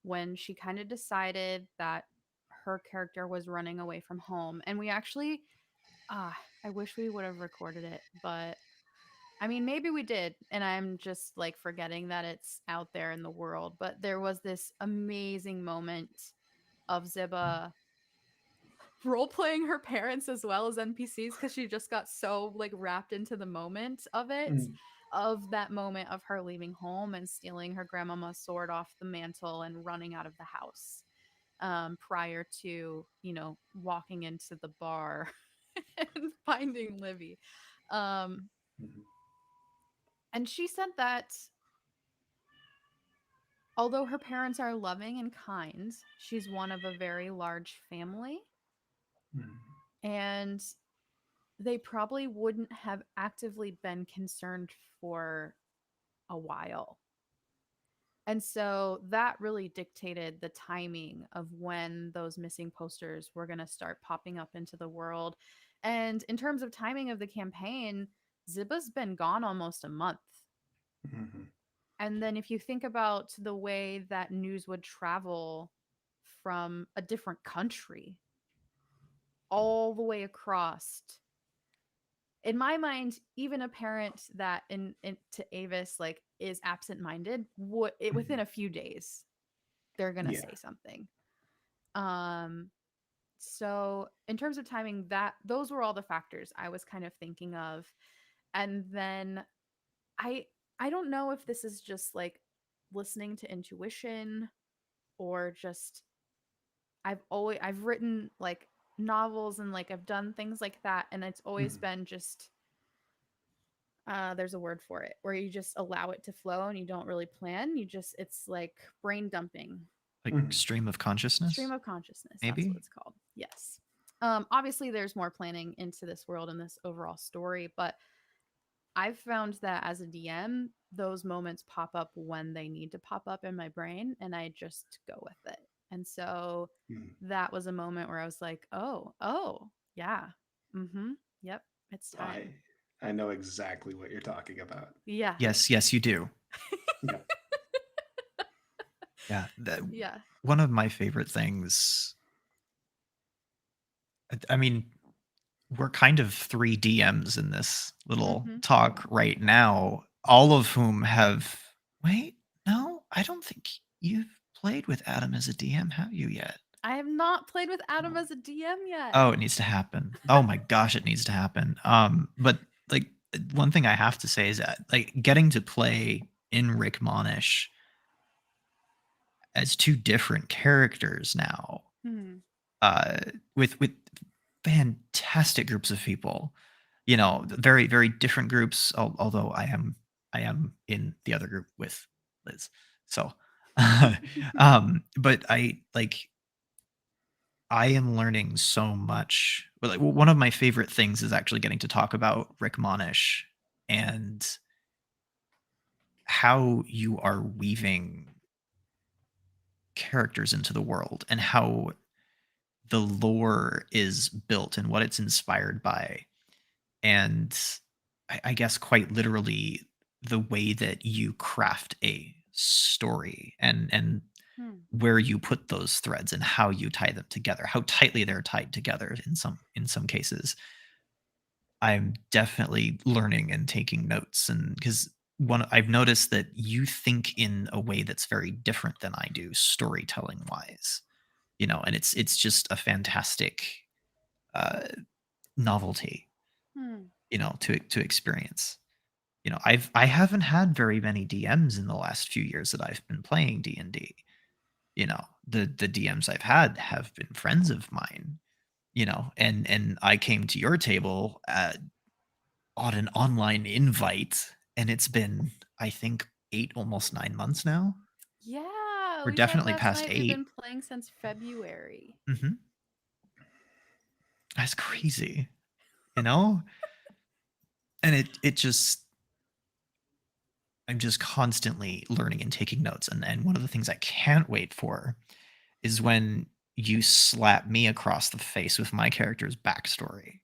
when she kind of decided that her character was running away from home. And we actually, I wish we would have recorded it, but I mean, maybe we did. And I'm just like forgetting that it's out there in the world. But there was this amazing moment of Ziba role playing her parents as well as NPCs because she just got so like wrapped into the moment of it, Mm. of that moment of her leaving home and stealing her grandmama's sword off the mantle and running out of the house, prior to, walking into the bar and finding Livy. Um, Mhm. and she said that although her parents are loving and kind, she's one of a very large family, Mhm. and they probably wouldn't have actively been concerned for a while. And so that really dictated the timing of when those missing posters were going to start popping up into the world. And in terms of timing of the campaign, Ziba's been gone almost a month. Mhm. And then if you think about the way that news would travel from a different country all the way across, in my mind, even a parent that in to Avis like is absent-minded would it within Mhm. a few days they're gonna Yeah. say something. Um, so in terms of timing, that those were all the factors I was kind of thinking of, and then I I don't know if this is just like listening to intuition or just I've written like novels and like I've done things like that, and it's always Mhm. been just there's a word for it where you just allow it to flow and you don't really plan. It's like brain dumping. Like Mhm. stream of consciousness, Stream of consciousness, that's what maybe. it's called. Yes. Obviously there's more planning into this world and this overall story, but I've found that as a DM, those moments pop up when they need to pop up in my brain and I just go with it. And so Mhm. that was a moment where I was like, oh, yeah. Mhm. Yep, it's I time. I know exactly what you're talking about. Yeah. Yes, you do. Yeah. Yeah, Yeah. one of my favorite things. I mean, we're kind of three DMs in this little Mhm. talk right now, all of whom have. Wait, no, I don't think you've played with Adam as a DM, have you yet? I have not played with Adam as a DM yet. Oh, it needs to happen. Oh my gosh, it needs to happen. But like one thing I have to say is that like getting to play in Rick Monish as two different characters now, Hmm. uh, with fantastic groups of people, you know, very very different groups. Although I am in the other group with Liz, so but I am learning so much. But like one of my favorite things is actually getting to talk about Rick Monish and how you are weaving characters into the world and how the lore is built and what it's inspired by. And I guess quite literally the way that you craft a story and Hmm. where you put those threads and how you tie them together, how tightly they're tied together in some cases. I'm definitely learning and taking notes, and because one I've noticed that you think in a way that's very different than I do storytelling wise, you know, and it's just a fantastic uh novelty, Hmm. you know, to experience. You know, I haven't had very many DMs in the last few years that I've been playing D&D. the DMs I've had have been friends of mine, and I came to your table on an online invite, and it's been, I think, 8, almost 9 months now. Yeah, We're we said definitely last past night we've 8. been playing since February. Hmm. That's crazy, you know? And it just, I'm just constantly learning and taking notes. And one of the things I can't wait for is when you slap me across the face with my character's backstory.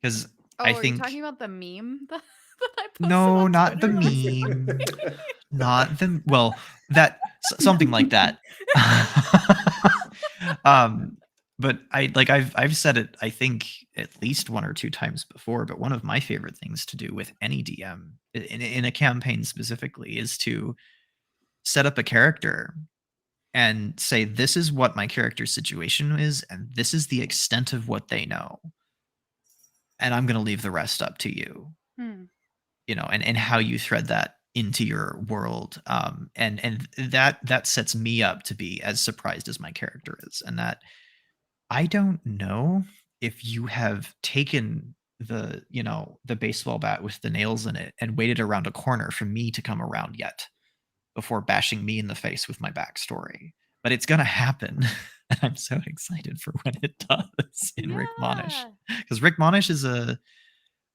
Because Oh, I are you talking think, about the meme that I posted no, on not the Twitter last night? meme. Not the, well, that, something like that. um, but I've said it, I think, at least 1 or 2 times before, but one of my favorite things to do with any DM in a campaign specifically is to set up a character and say, this is what my character's situation is, and this is the extent of what they know. And I'm going to leave the rest up to you, Hmm. and how you thread that into your world. And that sets me up to be as surprised as my character is. And that, I don't know if you have taken the baseball bat with the nails in it and waited around a corner for me to come around yet before bashing me in the face with my backstory. But it's gonna happen. And I'm so excited for when it does in Rick Monish. Yeah. Because Rick Monish is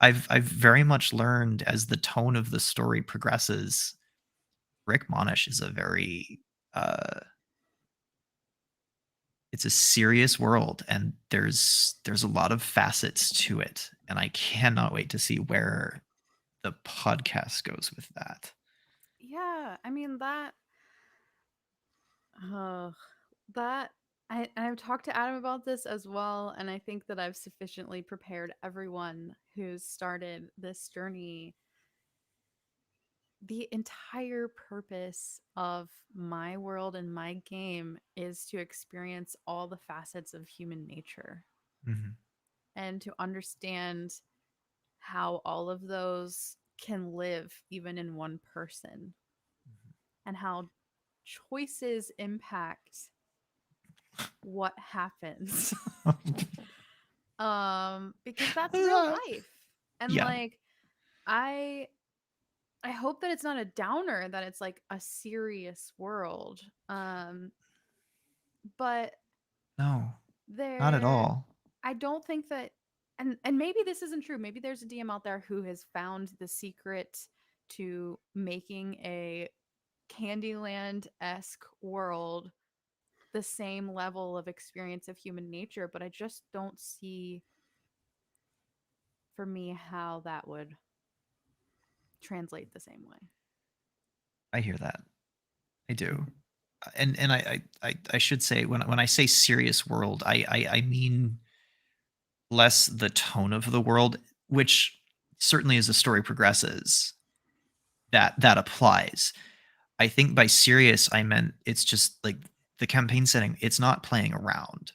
I've very much learned as the tone of the story progresses, Rick Monish is a very it's a serious world, and there's a lot of facets to it, and I cannot wait to see where the podcast goes with that. Yeah, I mean uh, that I've talked to Adam about this as well, and I think that I've sufficiently prepared everyone who's started this journey. The entire purpose of my world and my game is to experience all the facets of human nature Mhm. and to understand how all of those can live even in one person and how choices impact what happens. Because that's real life. And Yeah. like I I hope that it's not a downer, that it's like a serious world. But No, not at there all. I don't think that, and maybe this isn't true. Maybe there's a DM out there who has found the secret to making a Candyland-esque world the same level of experience of human nature, but I just don't see for me how that would translate the same way. I hear that. I do. And I should say, when I say serious world, I mean less the tone of the world, which certainly as the story progresses, that applies. I think by serious I meant it's just like the campaign setting, it's not playing around.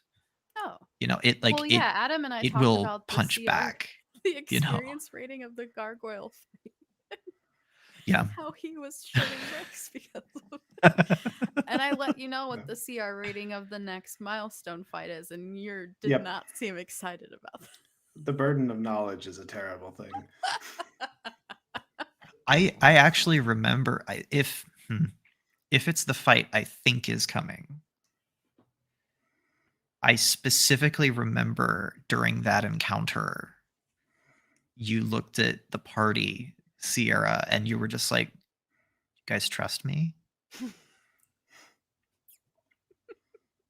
Oh. It Well, yeah, Adam and I it talked will about punch back, the experience rating of the gargoyle fight. Yeah. How he was shitting bricks because of and I let you know what the CR rating of the next milestone fight is, and you did Yep. not seem excited about that. The burden of knowledge is a terrible thing. I actually remember, if it's the fight I think is coming, I specifically remember during that encounter, you looked at the party, Sierra, and you were just like, "You guys trust me?"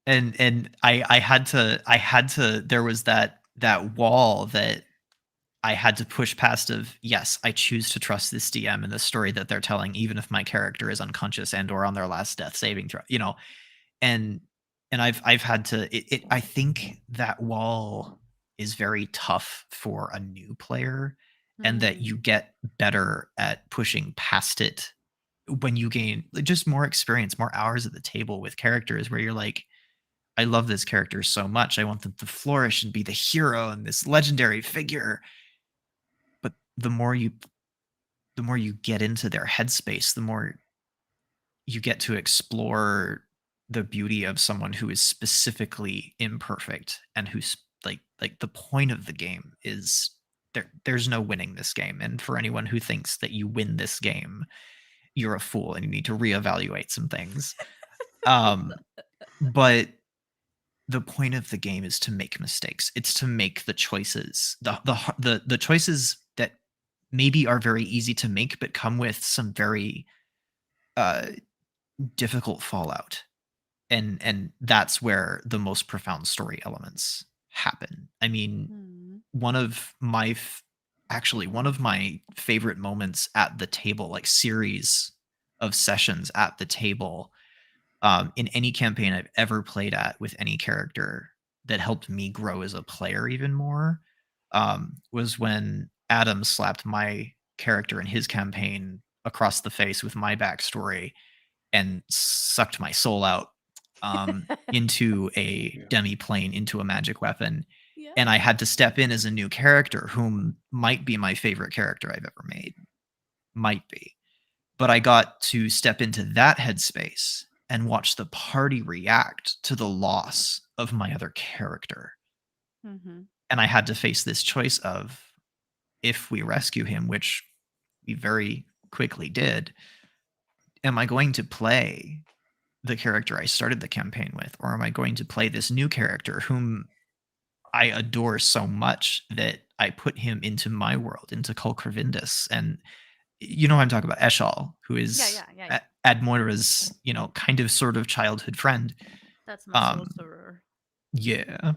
and I had to, there was that wall that I had to push past of, yes, I choose to trust this DM and the story that they're telling, even if my character is unconscious and or on their last death saving throw, and I've had to, I think that wall is very tough for a new player, and that you get better at pushing past it when you gain just more experience, more hours at the table with characters where you're like, I love this character so much. I want them to flourish and be the hero and this legendary figure. But the more you get into their headspace, the more you get to explore the beauty of someone who is specifically imperfect and who's like the point of the game is there's no winning this game. And for anyone who thinks that you win this game, you're a fool and you need to reevaluate some things. But the point of the game is to make mistakes. It's to make the choices, the choices that maybe are very easy to make, but come with some very difficult fallout. And that's where the most profound story elements happen. I mean, one of my favorite moments at the table, like series of sessions at the table, in any campaign I've ever played at with any character that helped me grow as a player even more, was when Adam slapped my character in his campaign across the face with my backstory and sucked my soul out into a Yeah. demi-plane, into a magic weapon. Yeah. And I had to step in as a new character whom might be my favorite character I've ever made. Might be. But I got to step into that headspace and watch the party react to the loss of my other character. Mm-hmm. And I had to face this choice of, if we rescue him, which we very quickly did, am I going to play the character I started the campaign with, or am I going to play this new character whom I adore so much that I put him into my world, into Cul Cravindus? And you know what I'm talking about, Eshal, who is Yeah. Admoira's, kind of sort of childhood friend. That's my soul soror. Yeah.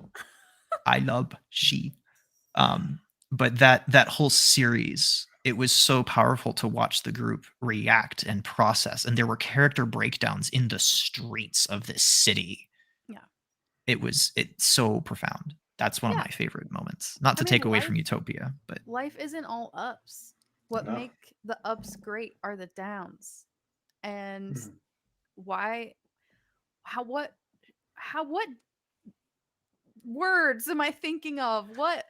I love she. But that whole series, it was so powerful to watch the group react and process. And there were character breakdowns in the streets of this city. Yeah. It's so profound. That's one of my favorite moments. Not to take away from Utopia, but life isn't all ups. What No. make the ups great are the downs. And what words am I thinking of? What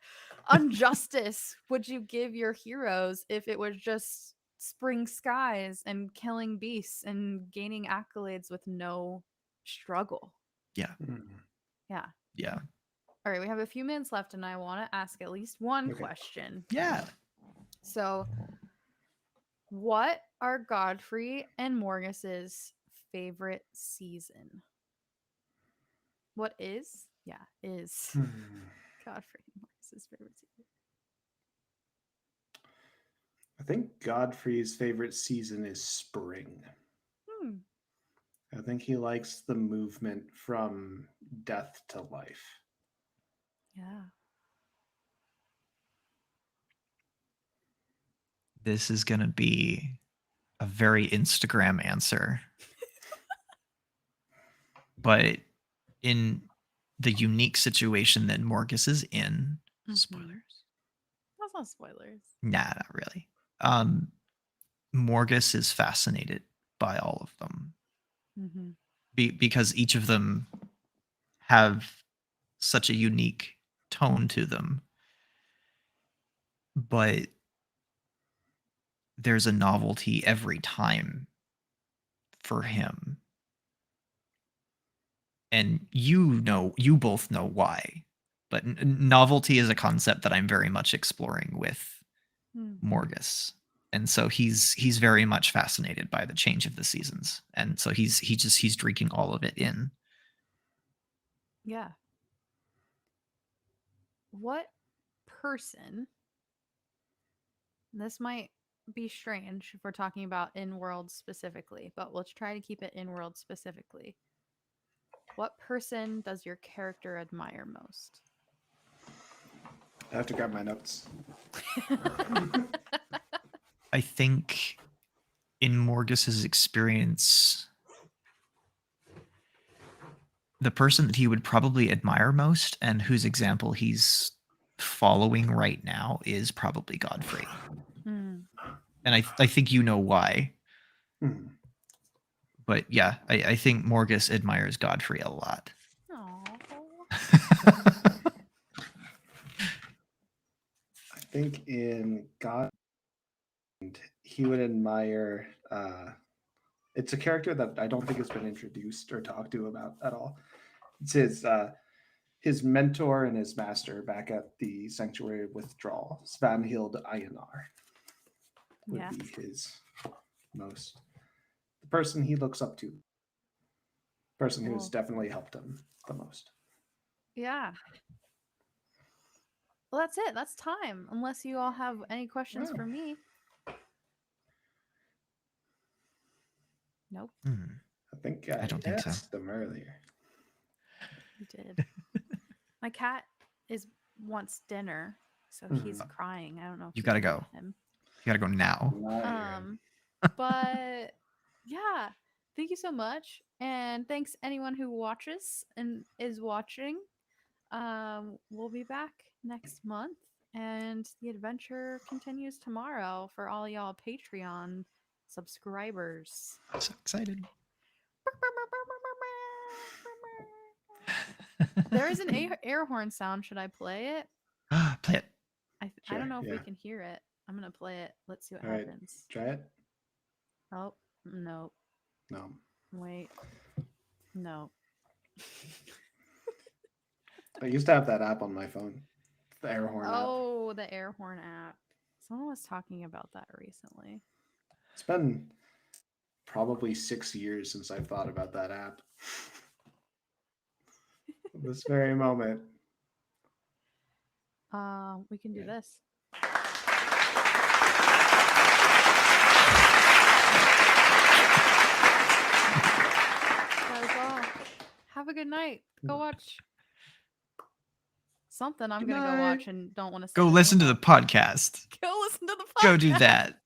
injustice would you give your heroes if it was just spring skies and killing beasts and gaining accolades with no struggle? yeah. Yeah. Yeah. All right, we have a few minutes left and I want to ask at least one Okay. question. Yeah. So, what are Godfrey and Morgus's favorite season? What is? Yeah, is Godfrey and Morgus's favorite season. I think Godfrey's favorite season is spring. I think he likes the movement from death to life. Yeah. This is going to be a very Instagram answer. But in the unique situation that Morgus is in, spoilers? That's not spoilers. Nah, not really. Morgus is fascinated by all of them. Because each of them have such a unique tone to them. But there's a novelty every time for him. And you both know why. But novelty is a concept that I'm very much exploring with Morgus. And so he's very much fascinated by the change of the seasons. And so he's drinking all of it in. Yeah. What person, this might be strange if we're talking about in-world specifically, but let's try to keep it in-world specifically. What person does your character admire most? I have to grab my notes. I think in Morgus's experience, the person that he would probably admire most and whose example he's following right now is probably Godfrey. And I think you know why. But yeah, I think Morgus admires Godfrey a lot. I think in God, he would admire It's a character that I don't think has been introduced or talked to about at all. It's his mentor and his master back at the Sanctuary of Withdrawal, Svanhild Einar, would Yeah. be his the person he looks up to, person who's Cool. definitely helped him the most. Yeah. Well, that's it. That's time. Unless you all have any questions Wow. for me. Nope, I think I don't think so. asked them earlier. you did. My cat wants dinner, so he's Mhm. crying. I don't know. If You you gotta can go. hear him. You gotta go now. Not hearing. But yeah, thank you so much, and thanks anyone who watches and is watching. We'll be back next month, and the adventure continues tomorrow for all y'all Patreon subscribers. I'm so excited. There is an air horn sound. Should I play it? Play it. I Sure, don't know if we yeah. can hear it. I'm gonna play it. Let's see what All right. happens. Try it. Oh no! No. Wait, no. I used to have that app on my phone, the air horn app. Oh, the air horn app. Someone was talking about that recently. It's been probably 6 years since I've thought about that app. This very moment. We can do Yeah. this. That was all. Have a good night. Go watch something. I'm Good gonna go night. watch and don't want to Go listen to the podcast. Go listen to the podcast. Go do that.